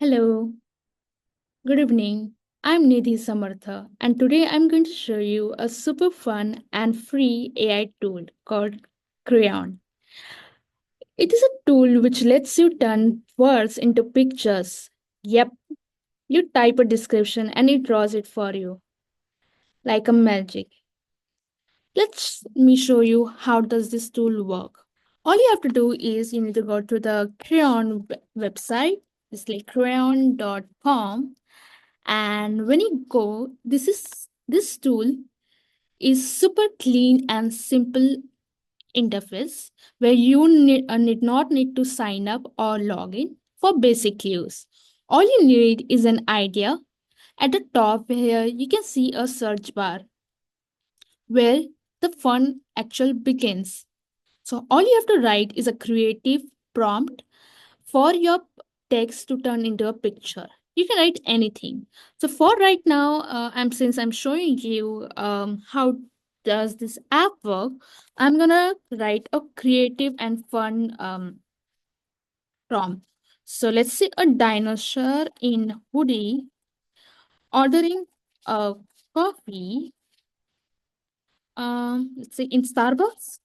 Hello, good evening. I'm Nidhi Samartha, and today I'm going to show you a super fun and free AI tool called Crayon. It is a tool which lets you turn words into pictures. Yep, you type a description and it draws it for you like a magic. Let's me show you how does this tool work. All you have to do is you need to go to the Crayon website. It's like crayon.com, and when you go, this tool is super clean and simple interface where you need not need to sign up or log in for basic use. All you need is an idea. At the top here you can see a search bar where the fun actual begins. So all you have to write is a creative prompt for your text to turn into a picture. You can write anything. So for right now, I'm showing you how does this app work. I'm gonna write a creative and fun prompt. So let's say a dinosaur in hoodie ordering a coffee. Let's say in Starbucks.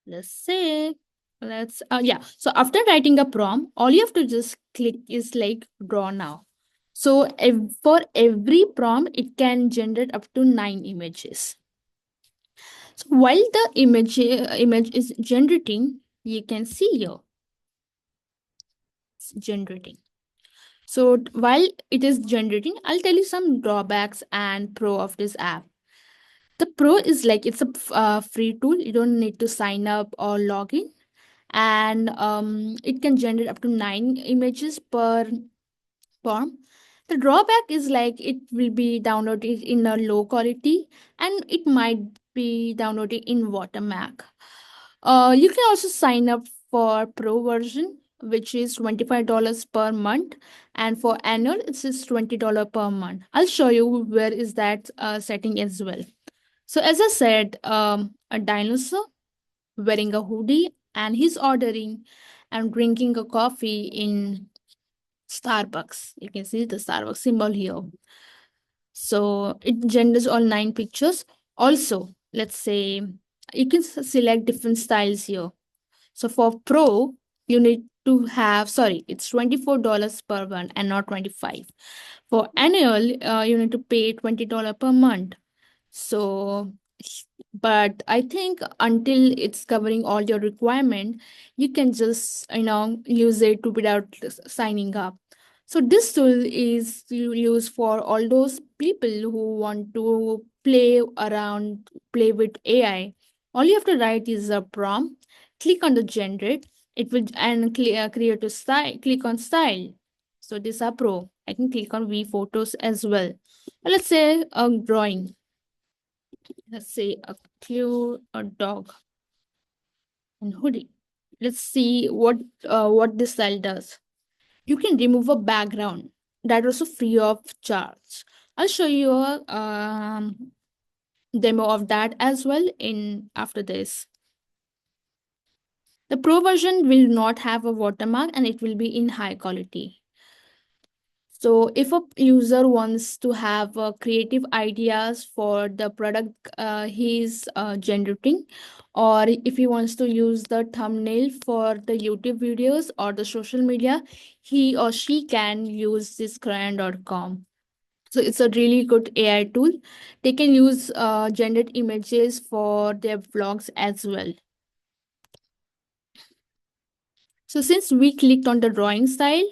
Let's say let's yeah. So after writing a prompt, all you have to just click is like draw now. So for every prompt it can generate up to 9 images. So while the image is generating, you can see here it's generating. So while it is generating, I'll tell you some drawbacks and pro of this app. The pro is like it's a free tool. You don't need to sign up or log in, and it can generate up to 9 images per form. The drawback is like it will be downloaded in a low quality and it might be downloaded in watermark. You can also sign up for pro version, which is $25 per month, and for annual it's just $20 per month. I'll show you where is that setting as well. So as I said, a dinosaur wearing a hoodie and he's ordering and drinking a coffee in Starbucks. You can see the Starbucks symbol here. So it genders all 9 pictures. Also, let's say you can select different styles here. So for Pro, you need to have, sorry, it's $24 per one and not 25. For annual, you need to pay $20 per month. So, but I think until it's covering all your requirement, you can just use it to without signing up. So this tool is used for all those people who want to play around, play with AI. All you have to write is a prompt, click on the generate, it will and create a style. Click on style. So this are pro. I can click on V photos as well. Let's say a drawing. Let's say a cute a dog and hoodie. Let's see what this style does. You can remove a background that also free of charge. I'll show you a demo of that as well in after this. The pro version will not have a watermark and it will be in high quality. So, if a user wants to have creative ideas for the product he's generating, or if he wants to use the thumbnail for the YouTube videos or the social media, he or she can use this Craiyon.com. So, it's a really good AI tool. They can use gendered images for their vlogs as well. So, since we clicked on the drawing style,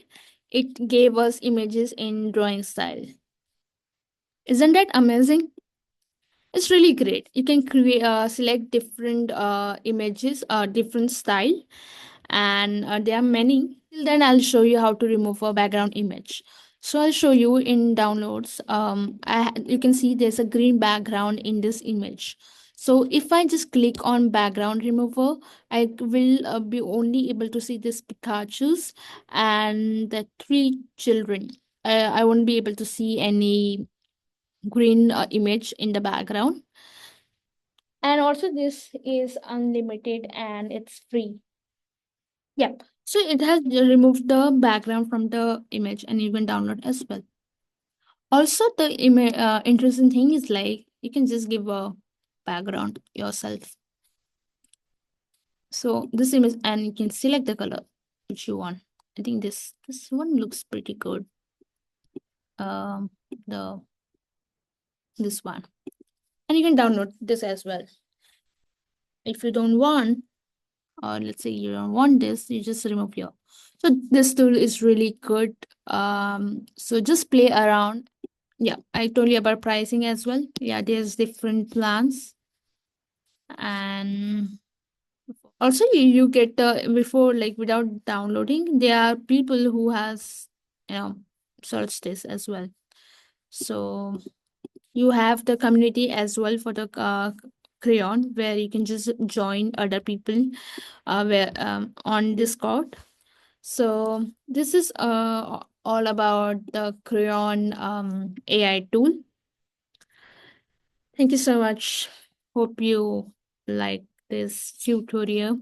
it gave us images in drawing style. Isn't that amazing? It's really great. You can create, select different images, different style, and there are many. Till then, I'll show you how to remove a background image. So I'll show you in downloads. You can see there's a green background in this image. So if I just click on background remover, I will be only able to see this Pikachu's and the 3 children. I won't be able to see any green image in the background. And also this is unlimited and it's free. Yeah. So it has removed the background from the image and you can download as well. Also, the interesting thing is like you can just give a background yourself. So this image, and you can select the color which you want. I think this one looks pretty good. The this one, and you can download this as well. If you don't want, or let's say you don't want this, you just remove your. So this tool is really good. So just play around. Yeah, I told you about pricing as well. Yeah, there's different plans, and also you get before, like without downloading, there are people who has you know searched this as well. So you have the community as well for the crayon, where you can just join other people where on Discord. So this is all about the crayon AI tool. Thank you so much. Hope you like this tutorial.